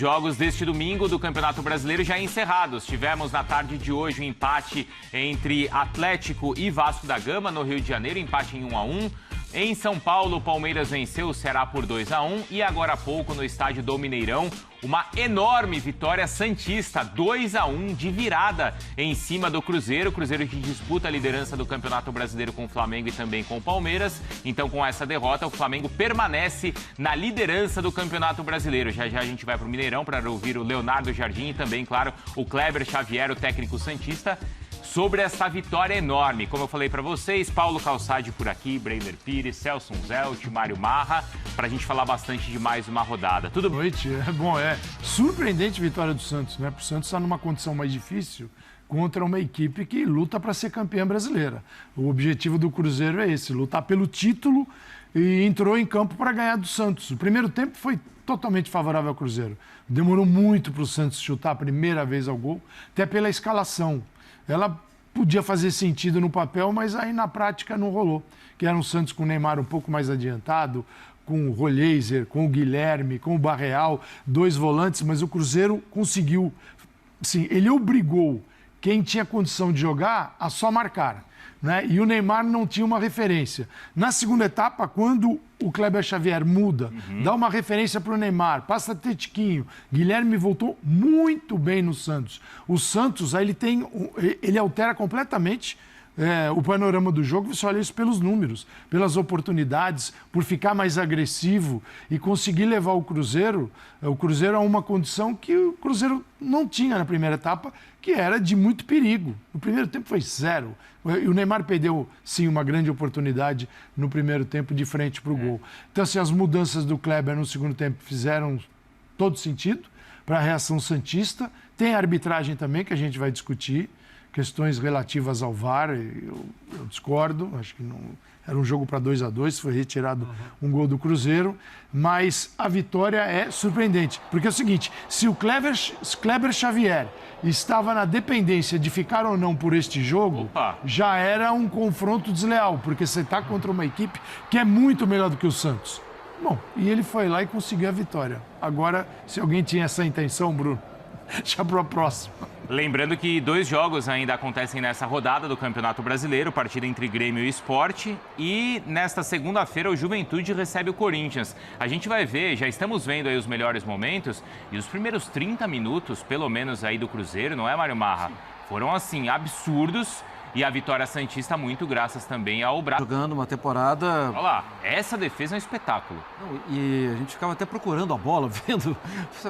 jogos deste domingo do Campeonato Brasileiro já encerrados. Tivemos na tarde de hoje um empate entre Atlético e Vasco da Gama no Rio de Janeiro, empate em 1-1. Em São Paulo, o Palmeiras venceu o Ceará por 2-1 e agora há pouco no estádio do Mineirão, uma enorme vitória santista, 2-1 de virada em cima do Cruzeiro. O Cruzeiro que disputa a liderança do Campeonato Brasileiro com o Flamengo e também com o Palmeiras. Então, com essa derrota, o Flamengo permanece na liderança do Campeonato Brasileiro. Já já a gente vai para o Mineirão para ouvir o Leonardo Jardim e também, claro, o Kleber Xavier, o técnico santista, sobre essa vitória enorme. Como eu falei para vocês, Paulo Calçade por aqui, Breiner Pires, Celso Zelt, Mário Marra, para a gente falar bastante de mais uma rodada. Tudo bem? Boa noite. É surpreendente a vitória do Santos, né? O Santos está numa condição mais difícil contra uma equipe que luta para ser campeã brasileira. O objetivo do Cruzeiro é esse, lutar pelo título, e entrou em campo para ganhar do Santos. O primeiro tempo foi totalmente favorável ao Cruzeiro. Demorou muito para o Santos chutar a primeira vez ao gol, até pela escalação. Ela podia fazer sentido no papel, mas aí na prática não rolou. Que era um Santos com o Neymar um pouco mais adiantado, com o Rollheiser, com o Guilherme, com o Barreal, 2 volantes, mas o Cruzeiro conseguiu, sim, ele obrigou quem tinha condição de jogar a só marcar, né? E o Neymar não tinha uma referência. Na segunda etapa, quando o Kleber Xavier muda, dá uma referência para o Neymar, passa a ter Tiquinho, Guilherme voltou muito bem no Santos. O Santos, aí ele altera completamente o panorama do jogo. Você olha isso pelos números, pelas oportunidades, por ficar mais agressivo e conseguir levar o Cruzeiro a uma condição que o Cruzeiro não tinha na primeira etapa, que era de muito perigo. No primeiro tempo foi 0. E o Neymar perdeu, sim, uma grande oportunidade no primeiro tempo de frente para o gol. Então, assim, as mudanças do Kleber no segundo tempo fizeram todo sentido para a reação santista. Tem a arbitragem também, que a gente vai discutir. Questões relativas ao VAR, eu discordo, acho que não era um jogo para 2-2, foi retirado um gol do Cruzeiro, mas a vitória é surpreendente, porque é o seguinte, se o Kleber Xavier estava na dependência de ficar ou não por este jogo, já era um confronto desleal, porque você está contra uma equipe que é muito melhor do que o Santos. Bom, e ele foi lá e conseguiu a vitória. Agora, se alguém tinha essa intenção, Bruno, já para a próxima. Lembrando que 2 jogos ainda acontecem nessa rodada do Campeonato Brasileiro, partida entre Grêmio e Sport, e nesta segunda-feira o Juventude recebe o Corinthians. A gente vai ver, já estamos vendo aí os melhores momentos, e os primeiros 30 minutos, pelo menos aí do Cruzeiro, não é, Mário Marra? Foram, assim, absurdos. E a vitória santista muito graças também ao Brasil. Jogando uma temporada... Olha lá, essa defesa é um espetáculo. E a gente ficava até procurando a bola, vendo.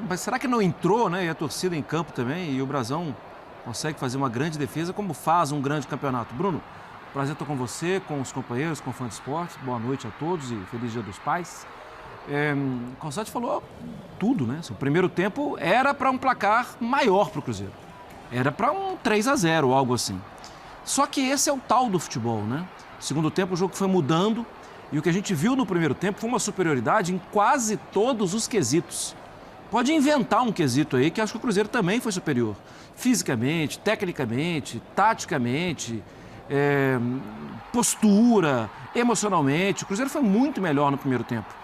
Mas será que não entrou, né? E a torcida em campo também. E o Brasão consegue fazer uma grande defesa, como faz um grande campeonato. Bruno, prazer estar com você, com os companheiros, com o Fã de Esportes. Boa noite a todos e feliz Dia dos Pais. O Calçade falou tudo, né? O primeiro tempo era para um placar maior para o Cruzeiro. Era para um 3-0, algo assim. Só que esse é o tal do futebol, né? No segundo tempo o jogo foi mudando e o que a gente viu no primeiro tempo foi uma superioridade em quase todos os quesitos. Pode inventar um quesito aí que acho que o Cruzeiro também foi superior. Fisicamente, tecnicamente, taticamente, postura, emocionalmente. O Cruzeiro foi muito melhor no primeiro tempo.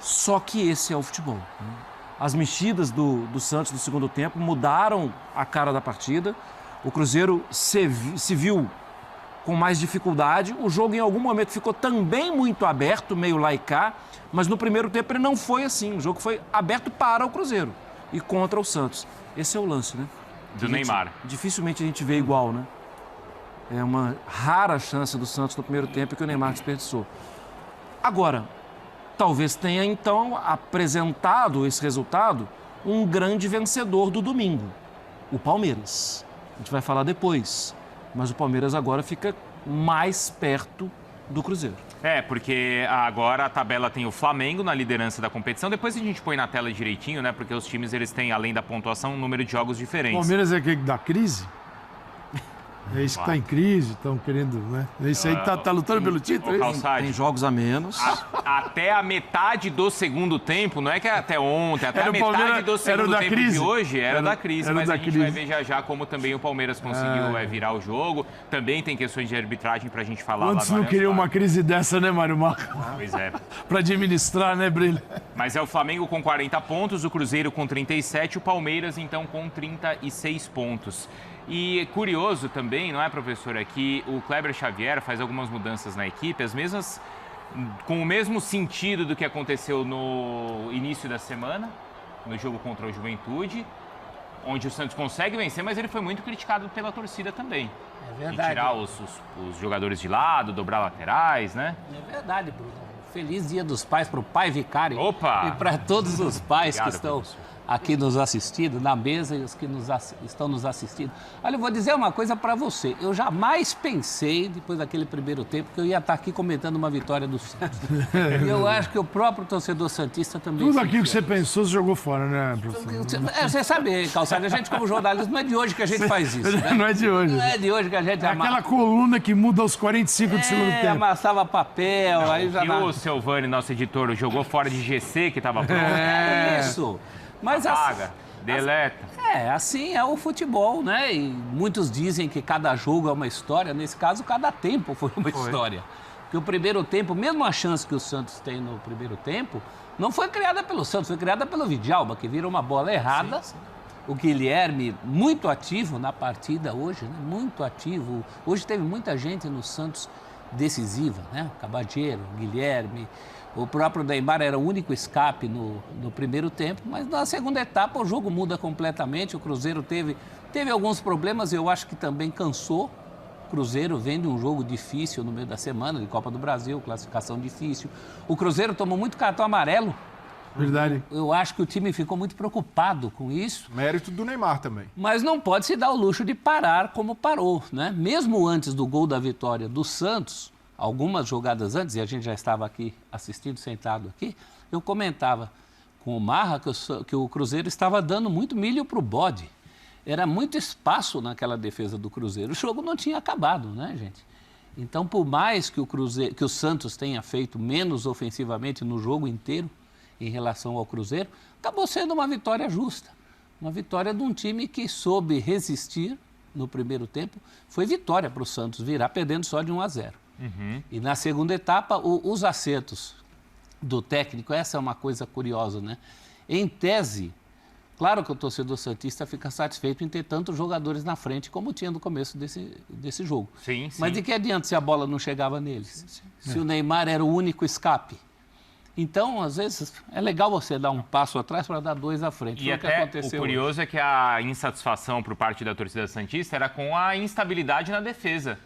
Só que esse é o futebol, né? As mexidas do Santos no segundo tempo mudaram a cara da partida. O Cruzeiro se viu com mais dificuldade. O jogo, em algum momento, ficou também muito aberto, meio lá e cá. Mas no primeiro tempo ele não foi assim. O jogo foi aberto para o Cruzeiro e contra o Santos. Esse é o lance, né? Do Neymar. Dificilmente a gente vê igual, né? É uma rara chance do Santos no primeiro tempo que o Neymar desperdiçou. Agora, talvez tenha, então, apresentado esse resultado um grande vencedor do domingo, o Palmeiras. A gente vai falar depois, mas o Palmeiras agora fica mais perto do Cruzeiro. Porque agora a tabela tem o Flamengo na liderança da competição. Depois a gente põe na tela direitinho, né? Porque os times, eles têm, além da pontuação, um número de jogos diferentes. O Palmeiras é aquele da crise? É isso que está em crise, estão querendo, né? É isso aí que tá lutando pelo título. Ô, Calçade, Tem jogos a menos. Até a metade do segundo tempo, não é que é até ontem, até Era a o metade Palmeiras, do segundo da tempo crise. de hoje era da crise, mas da a gente crise. vai ver já como também o Palmeiras conseguiu virar o jogo. Também tem questões de arbitragem pra gente falar Quantos lá no não queriam Allianz uma crise dessa, né, Mário Marcos? Parque. Pois é. Para administrar, né, Brilho? Mas é o Flamengo com 40 pontos, o Cruzeiro com 37, o Palmeiras então com 36 pontos. E curioso também, não é, professor, é que o Kleber Xavier faz algumas mudanças na equipe, as mesmas, com o mesmo sentido do que aconteceu no início da semana, no jogo contra o Juventude, onde o Santos consegue vencer, mas ele foi muito criticado pela torcida também. É verdade. E tirar os jogadores de lado, dobrar laterais, né? É verdade, Bruno. Feliz Dia dos Pais para o pai vicário. Opa! E para todos os pais Obrigado, que estão professor. aqui nos assistindo, na mesa e os que estão nos assistindo. Olha, eu vou dizer uma coisa para você. Eu jamais pensei, depois daquele primeiro tempo, que eu ia estar aqui comentando uma vitória do Santos. E eu acho que o próprio torcedor santista também... Tudo aquilo que você pensou, você jogou fora, né, professor? Você sabe, Calçado, a gente como jornalista, não é de hoje que a gente faz isso, né? Não é de hoje. Não é de hoje que a gente É aquela coluna que muda aos 45 do segundo tempo. amassava papel, aí já... E o Silvani, nosso editor, jogou fora de GC, que estava pronto. É isso. Mas Apaga, deleta. assim é o futebol, né? E muitos dizem que cada jogo é uma história. Nesse caso, cada tempo foi uma história. Porque o primeiro tempo, mesmo a chance que o Santos tem no primeiro tempo, não foi criada pelo Santos, foi criada pelo Vidalba, que vira uma bola errada. Sim. O Guilherme, muito ativo na partida hoje, né? Muito ativo. Hoje teve muita gente no Santos decisiva, né? Cabageiro, Guilherme... O próprio Neymar era o único escape no primeiro tempo, mas na segunda etapa o jogo muda completamente. O Cruzeiro teve alguns problemas, eu acho que também cansou. O Cruzeiro vem de um jogo difícil no meio da semana, de Copa do Brasil, classificação difícil. O Cruzeiro tomou muito cartão amarelo. Verdade. Eu acho que o time ficou muito preocupado com isso. Mérito do Neymar também. Mas não pode se dar o luxo de parar como parou, né? Mesmo antes do gol da vitória do Santos... Algumas jogadas antes, e a gente já estava aqui assistindo, sentado aqui, eu comentava com o Marra que o Cruzeiro estava dando muito milho para o bode. Era muito espaço naquela defesa do Cruzeiro. O jogo não tinha acabado, né, gente? Então, por mais que o Santos tenha feito menos ofensivamente no jogo inteiro em relação ao Cruzeiro, acabou sendo uma vitória justa. Uma vitória de um time que soube resistir no primeiro tempo. Foi vitória para o Santos virar, perdendo só de 1-0. Uhum. E na segunda etapa, os acertos do técnico, essa é uma coisa curiosa, né? Em tese, claro que o torcedor santista fica satisfeito em ter tantos jogadores na frente como tinha no começo desse jogo. Sim, sim. Mas de que adianta se a bola não chegava neles? Se o Neymar era o único escape? Então, às vezes, é legal você dar um passo atrás para dar dois à frente. E até o curioso é que a insatisfação por parte da torcida santista era com a instabilidade na defesa.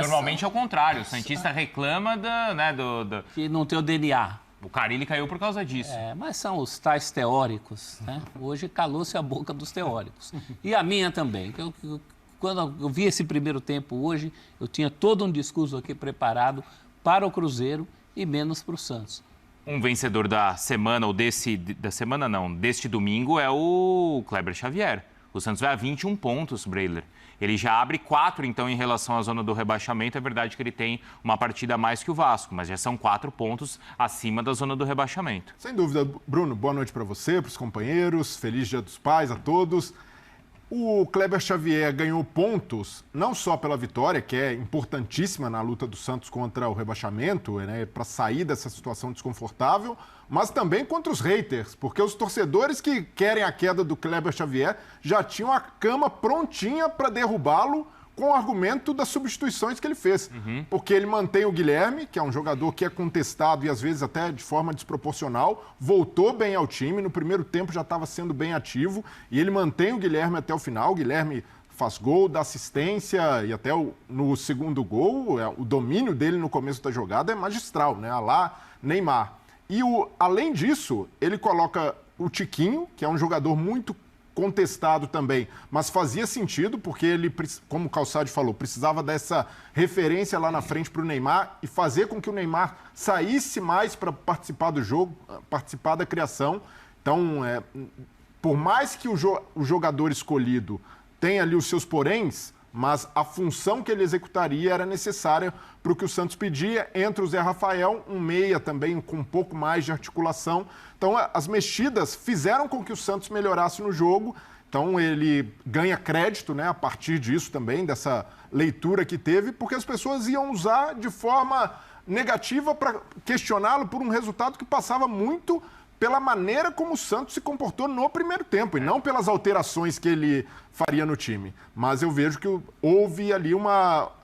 Normalmente é o contrário. O santista reclama que não tem o DNA. O Carille caiu por causa disso. Mas são os tais teóricos, né? Hoje calou-se a boca dos teóricos. E a minha também. Quando eu vi esse primeiro tempo hoje, eu tinha todo um discurso aqui preparado para o Cruzeiro e menos para o Santos. Um vencedor da semana, ou deste domingo, é o Kleber Xavier. O Santos vai a 21 pontos, Breiler. Ele já abre 4, então, em relação à zona do rebaixamento. É verdade que ele tem uma partida a mais que o Vasco, mas já são 4 pontos acima da zona do rebaixamento. Sem dúvida, Bruno, boa noite para você, para os companheiros. Feliz Dia dos Pais a todos. O Kleber Xavier ganhou pontos, não só pela vitória, que é importantíssima na luta do Santos contra o rebaixamento, né, para sair dessa situação desconfortável, mas também contra os haters, porque os torcedores que querem a queda do Kleber Xavier já tinham a cama prontinha para derrubá-lo com o argumento das substituições que ele fez. Porque ele mantém o Guilherme, que é um jogador que é contestado e às vezes até de forma desproporcional, voltou bem ao time, no primeiro tempo já estava sendo bem ativo, e ele mantém o Guilherme até o final. O Guilherme faz gol, dá assistência, e até no segundo gol, o domínio dele no começo da jogada é magistral, né? Alá Neymar. E além disso, ele coloca o Tiquinho, que é um jogador muito contestado também, mas fazia sentido, porque ele, como o Calçade falou, precisava dessa referência lá na frente para o Neymar e fazer com que o Neymar saísse mais para participar do jogo, participar da criação. Então, por mais que o jogador escolhido tenha ali os seus poréns, mas a função que ele executaria era necessária para o que o Santos pedia. Entra o Zé Rafael, um meia também com um pouco mais de articulação. Então, as mexidas fizeram com que o Santos melhorasse no jogo. Então, ele ganha crédito, né, a partir disso também, dessa leitura que teve, porque as pessoas iam usar de forma negativa para questioná-lo por um resultado que passava muito pela maneira como o Santos se comportou no primeiro tempo e não pelas alterações que ele faria no time. Mas eu vejo que houve ali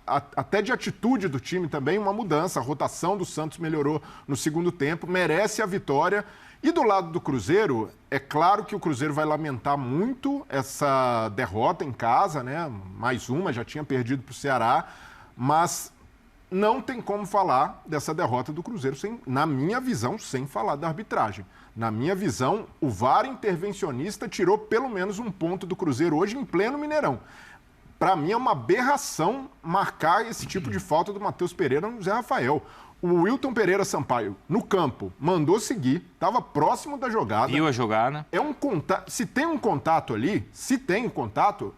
até de atitude do time também, uma mudança. A rotação do Santos melhorou no segundo tempo, merece a vitória. E do lado do Cruzeiro, é claro que o Cruzeiro vai lamentar muito essa derrota em casa, né? Mais uma, já tinha perdido para o Ceará, mas não tem como falar dessa derrota do Cruzeiro, na minha visão, sem falar da arbitragem. Na minha visão, o VAR intervencionista tirou pelo menos um ponto do Cruzeiro hoje em pleno Mineirão. Para mim é uma aberração marcar esse tipo de falta do Matheus Pereira no Zé Rafael. O Wilton Pereira Sampaio, no campo, mandou seguir, estava próximo da jogada. Viu a jogada. É um contato. Se tem um contato ali,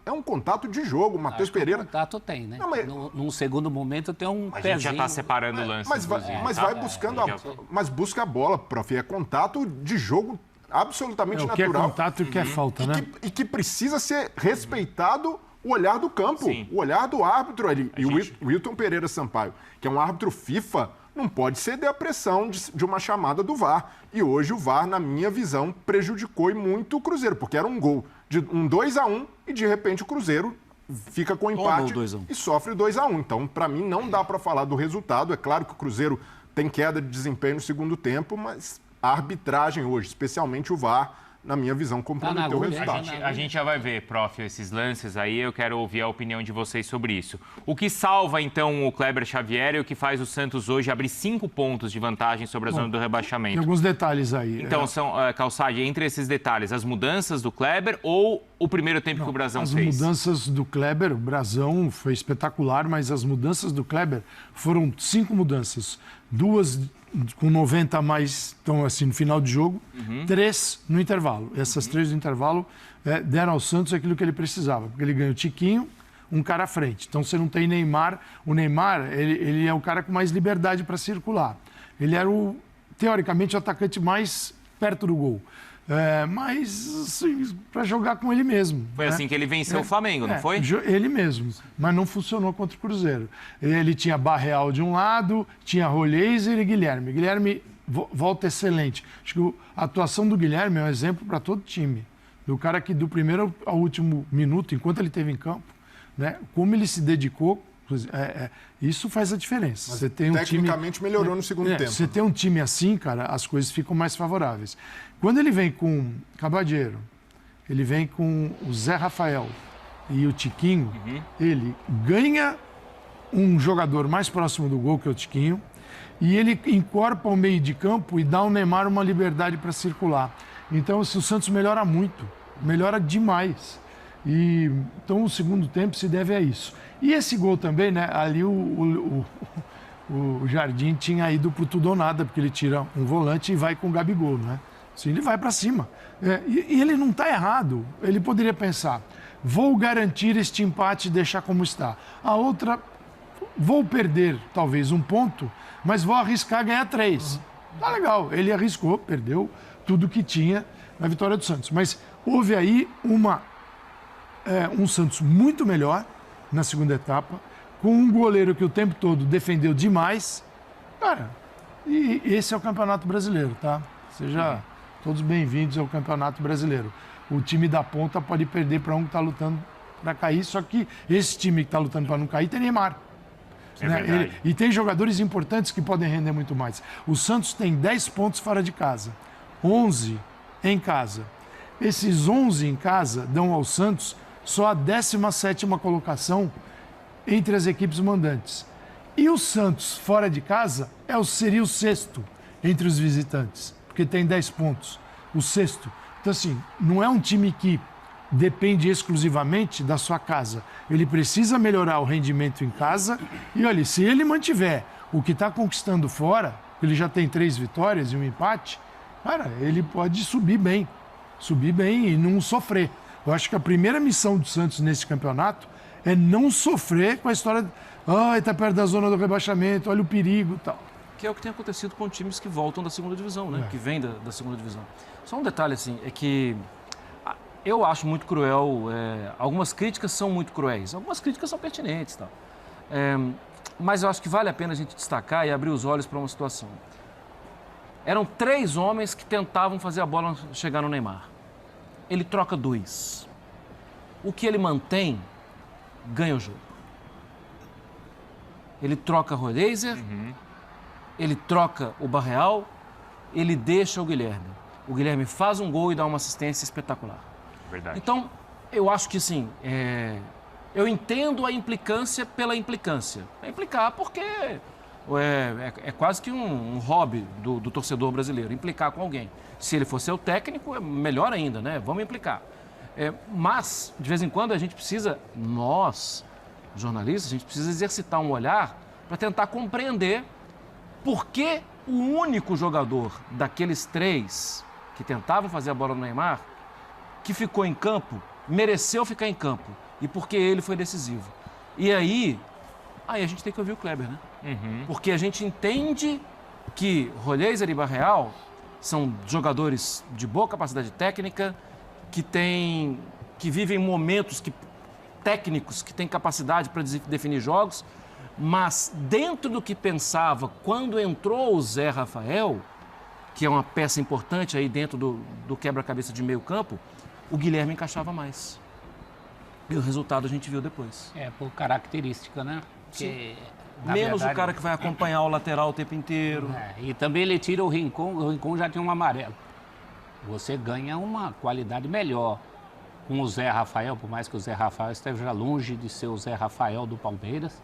é um contato de jogo. O Matheus Pereira. Contato tem, né? Não, mas... Num segundo momento tem um A pezinho. gente já está separando o lance. Mas vai buscando mas busca a bola, prof. É contato de jogo absolutamente o natural. Que é contato e o que é falta, né? E que precisa ser respeitado o olhar do campo, Sim. o olhar do árbitro ali. E o Wilton Pereira Sampaio, que é um árbitro FIFA, não pode ceder à pressão de uma chamada do VAR. E hoje o VAR, na minha visão, prejudicou muito o Cruzeiro, porque era um gol de um 2-1 e, de repente, o Cruzeiro fica com empate e sofre 2-1. Então, para mim, não dá para falar do resultado. É claro que o Cruzeiro tem queda de desempenho no segundo tempo, mas a arbitragem hoje, especialmente o VAR, na minha visão, comprometeu o resultado. A gente já vai ver, prof, esses lances aí. Eu quero ouvir a opinião de vocês sobre isso. O que salva, então, o Kleber Xavier e o que faz o Santos hoje abrir 5 pontos de vantagem sobre a zona do rebaixamento? Tem alguns detalhes aí. Então, Calçade, entre esses detalhes, as mudanças do Kleber ou o primeiro tempo que o Brasão fez? As mudanças do Kleber, o Brasão foi espetacular, mas as mudanças do Kleber foram 5 mudanças. 2 com 90 a mais, então assim, no final de jogo, 3 no intervalo. Essas 3 no intervalo deram ao Santos aquilo que ele precisava, porque ele ganha o Tiquinho, um cara à frente. Então você não tem Neymar. O Neymar, ele é o cara com mais liberdade para circular. Ele era, teoricamente, o atacante mais perto do gol. Mas assim, para jogar com ele mesmo. Foi assim que ele venceu o Flamengo, não foi? Ele mesmo, mas não funcionou contra o Cruzeiro. Ele tinha Barreal de um lado, tinha Rolheiser e Guilherme. Guilherme volta excelente. Acho que a atuação do Guilherme é um exemplo para todo time. Do cara que do primeiro ao último minuto, enquanto ele esteve em campo, né, como ele se dedicou, isso faz a diferença. Mas você tem tecnicamente melhorou no segundo tempo. Você tem um time assim, cara, as coisas ficam mais favoráveis. Quando ele vem com Cabadeiro, ele vem com o Zé Rafael e o Tiquinho, ele ganha um jogador mais próximo do gol, que é o Tiquinho, e ele encorpa o meio de campo e dá ao Neymar uma liberdade para circular. Então, o Santos melhora muito, melhora demais. Então, o segundo tempo se deve a isso. E esse gol também, né? Ali o Jardim tinha ido pro tudo ou nada, porque ele tira um volante e vai com o Gabigol, né? Assim, ele vai para cima. E ele não está errado. Ele poderia pensar, vou garantir este empate e deixar como está. A outra, vou perder talvez um ponto, mas vou arriscar ganhar 3. Tá legal. Ele arriscou, perdeu tudo que tinha na vitória do Santos. Mas houve aí um Santos muito melhor na segunda etapa, com um goleiro que o tempo todo defendeu demais. Cara, e esse é o Campeonato Brasileiro, tá? Seja todos bem-vindos ao Campeonato Brasileiro. O time da ponta pode perder para um que está lutando para cair, só que esse time que está lutando para não cair tem Neymar. Né? E tem jogadores importantes que podem render muito mais. O Santos tem 10 pontos fora de casa, 11 em casa. Esses 11 em casa dão ao Santos só a 17ª colocação entre as equipes mandantes. E o Santos, fora de casa, seria o 6º entre os visitantes, porque tem 10 pontos, o 6º. Então, assim, não é um time que depende exclusivamente da sua casa. Ele precisa melhorar o rendimento em casa e, olha, se ele mantiver o que está conquistando fora, ele já tem 3 vitórias e um empate, cara, ele pode subir bem e não sofrer. Eu acho que a primeira missão do Santos nesse campeonato é não sofrer com a história de está perto da zona do rebaixamento, olha o perigo e tal. Que é o que tem acontecido com times que voltam da segunda divisão, né? Que vêm da segunda divisão. Só um detalhe, assim, é que eu acho muito cruel, algumas críticas são muito cruéis, algumas críticas são pertinentes e tal. Mas eu acho que vale a pena a gente destacar e abrir os olhos para uma situação. Eram 3 homens que tentavam fazer a bola chegar no Neymar. Ele troca 2. O que ele mantém, ganha o jogo. Ele troca Roleiser, ele troca o Barreal, ele deixa o Guilherme. O Guilherme faz um gol e dá uma assistência espetacular. Verdade. Então, eu acho que sim, eu entendo a implicância pela implicância. É implicar porque é quase que um hobby do torcedor brasileiro, implicar com alguém. Se ele for seu técnico, é melhor ainda, né? Vamos implicar. Mas, de vez em quando, a gente precisa, nós, jornalistas, a gente precisa exercitar um olhar para tentar compreender por que o único jogador daqueles 3 que tentavam fazer a bola no Neymar, que ficou em campo, mereceu ficar em campo e porque ele foi decisivo. E aí a gente tem que ouvir o Kleber, né? Porque a gente entende que Roleiser e Barreal são jogadores de boa capacidade técnica, que vivem momentos técnicos, que têm capacidade para definir jogos, mas dentro do que pensava quando entrou o Zé Rafael, que é uma peça importante aí dentro do quebra-cabeça de meio campo, o Guilherme encaixava mais. E o resultado a gente viu depois. Por característica, né? Porque, menos verdade, o cara que vai acompanhar o lateral o tempo inteiro. E também ele tira o Rincon já tem um amarelo. Você ganha uma qualidade melhor com o Zé Rafael, por mais que o Zé Rafael esteja longe de ser o Zé Rafael do Palmeiras,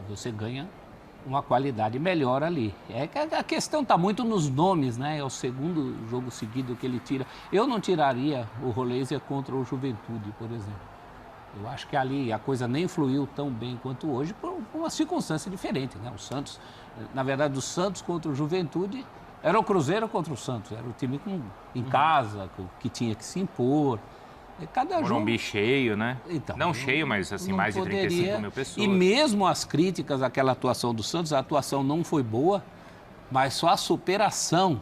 você ganha uma qualidade melhor ali. A questão está muito nos nomes, né? É o segundo jogo seguido que ele tira. Eu não tiraria o Roleiser contra o Juventude, por exemplo. Eu acho que ali a coisa nem fluiu tão bem quanto hoje por uma circunstância diferente, né? O Santos, na verdade, o Santos contra o Juventude era o Cruzeiro contra o Santos. Era o time em casa, que tinha que se impor. Cada Morumbi cheio, né? Então, não cheio, mas assim, mais de 35 mil pessoas. E mesmo as críticas àquela atuação do Santos, a atuação não foi boa, mas só a superação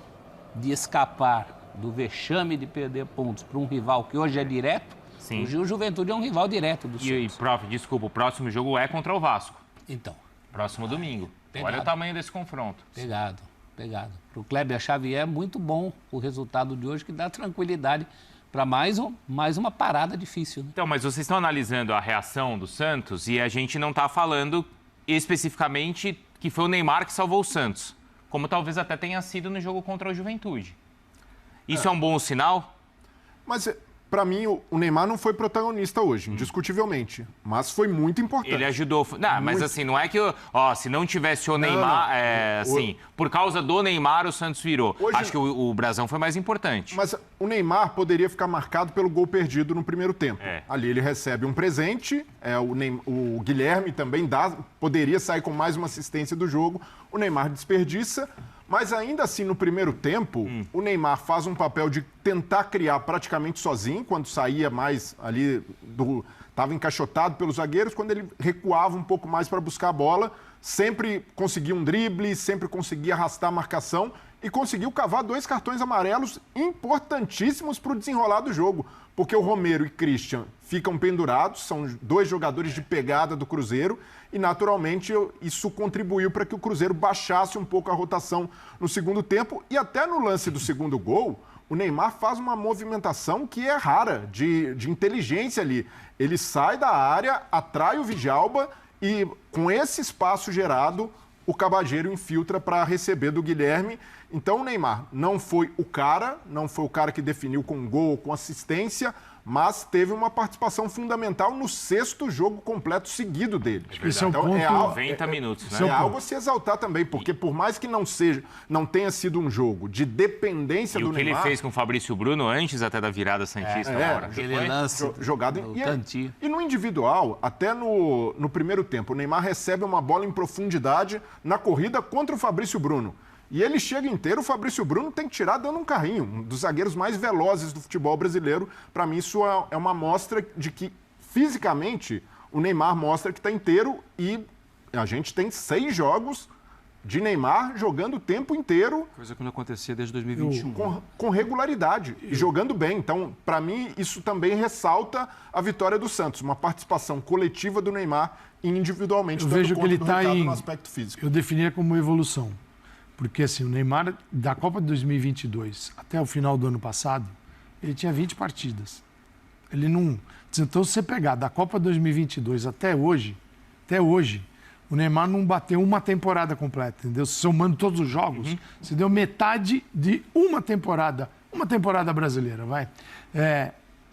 de escapar do vexame de perder pontos para um rival que hoje é direto. Sim. Hoje o Juventude é um rival direto do Santos. E, prof, desculpa, o próximo jogo é contra o Vasco. Então. Próximo domingo. Pegado. Olha o tamanho desse confronto. Pegado. Para o Kleber Xavier é muito bom o resultado de hoje, que dá tranquilidade para mais uma parada difícil. Né? Então, mas vocês estão analisando a reação do Santos e a gente não está falando especificamente que foi o Neymar que salvou o Santos, como talvez até tenha sido no jogo contra o Juventude. Isso é um bom sinal? Mas, para mim, o Neymar não foi protagonista hoje, indiscutivelmente. Mas foi muito importante. Ele ajudou. Não, mas assim, não é que, se não tivesse o Neymar, por causa do Neymar, o Santos virou. Hoje, acho que o Brasão foi mais importante. Mas o Neymar poderia ficar marcado pelo gol perdido no primeiro tempo. Ali ele recebe um presente, o Guilherme também poderia sair com mais uma assistência do jogo. O Neymar desperdiça. Mas ainda assim, no primeiro tempo, o Neymar faz um papel de tentar criar praticamente sozinho, quando saía mais ali estava encaixotado pelos zagueiros, quando ele recuava um pouco mais para buscar a bola, sempre conseguia um drible, sempre conseguia arrastar a marcação e conseguiu cavar 2 cartões amarelos importantíssimos para o desenrolar do jogo, porque o Romero e Christian ficam pendurados, são 2 jogadores de pegada do Cruzeiro, e naturalmente isso contribuiu para que o Cruzeiro baixasse um pouco a rotação no segundo tempo, e até no lance do segundo gol, o Neymar faz uma movimentação que é rara, de inteligência ali. Ele sai da área, atrai o Djalma e com esse espaço gerado, o Cabageiro infiltra para receber do Guilherme. Então o Neymar não foi o cara que definiu com gol ou com assistência, mas teve uma participação fundamental no 6º jogo completo seguido dele. Esse é então, ponto... 90 minutos, né? É algo a se exaltar também, porque por mais que não tenha sido um jogo de dependência do Neymar... E o que ele fez com o Fabrício Bruno antes até da virada santista na hora. Aquele lance jogado no cantinho. E no individual, até no primeiro tempo, o Neymar recebe uma bola em profundidade na corrida contra o Fabrício Bruno. E ele chega inteiro, o Fabrício Bruno tem que tirar dando um carrinho. Um dos zagueiros mais velozes do futebol brasileiro. Para mim, isso é uma amostra de que, fisicamente, o Neymar mostra que está inteiro e a gente tem 6 jogos de Neymar jogando o tempo inteiro. Coisa que não acontecia desde 2021. Com regularidade e jogando bem. Então, para mim, isso também ressalta a vitória do Santos. Uma participação coletiva do Neymar e individualmente. Eu vejo que ele está no aspecto físico. Eu definiria como evolução. Porque assim, o Neymar, da Copa de 2022 até o final do ano passado, ele tinha 20 partidas. Ele não... Então, se você pegar da Copa de 2022 até hoje, o Neymar não bateu uma temporada completa, entendeu? Somando todos os jogos, você deu metade de uma temporada brasileira, vai.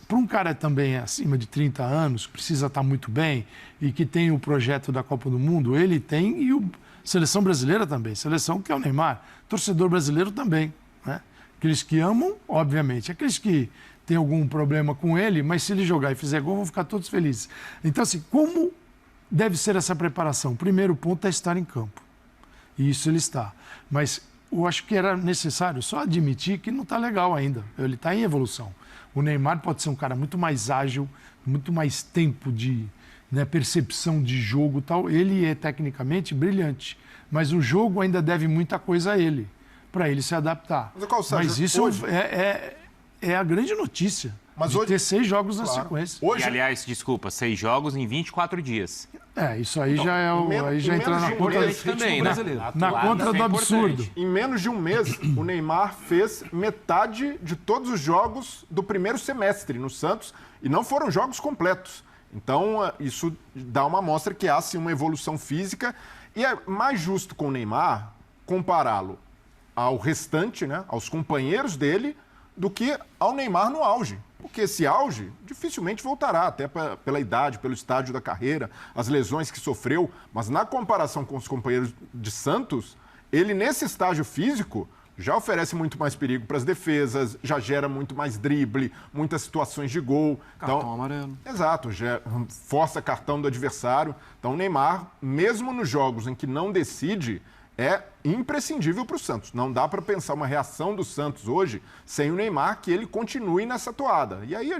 Para um cara também acima de 30 anos, que precisa estar muito bem e que tem o projeto da Copa do Mundo, ele tem, e seleção brasileira também, seleção que é o Neymar, torcedor brasileiro também, né? Aqueles que amam, obviamente, aqueles que têm algum problema com ele, mas se ele jogar e fizer gol, vão ficar todos felizes. Então, assim, como deve ser essa preparação? O primeiro ponto é estar em campo. E isso ele está. Mas eu acho que era necessário só admitir que não está legal ainda. Ele está em evolução. O Neymar pode ser um cara muito mais ágil, muito mais tempo de percepção de jogo e tal. Ele é tecnicamente brilhante. Mas o jogo ainda deve muita coisa a ele, para ele se adaptar. Mas isso hoje... é a grande notícia. Mas de hoje... ter 6 jogos na sequência. Hoje... E, aliás, desculpa, 6 jogos em 24 dias. Isso aí já é o... Aí já entra na conta também, né? Na conta do absurdo. Em menos de um mês, o Neymar fez metade de todos os jogos do primeiro semestre no Santos e não foram jogos completos. Então, isso dá uma amostra que há, sim, uma evolução física e é mais justo com o Neymar compará-lo ao restante, né, aos companheiros dele, do que ao Neymar no auge. Porque esse auge dificilmente voltará, até pela idade, pelo estágio da carreira, as lesões que sofreu. Mas na comparação com os companheiros de Santos, ele nesse estágio físico já oferece muito mais perigo para as defesas, já gera muito mais drible, muitas situações de gol. Cartão amarelo. Exato, já força cartão do adversário. Então o Neymar, mesmo nos jogos em que não decide, é imprescindível para o Santos. Não dá para pensar uma reação do Santos hoje sem o Neymar, que ele continue nessa toada. E aí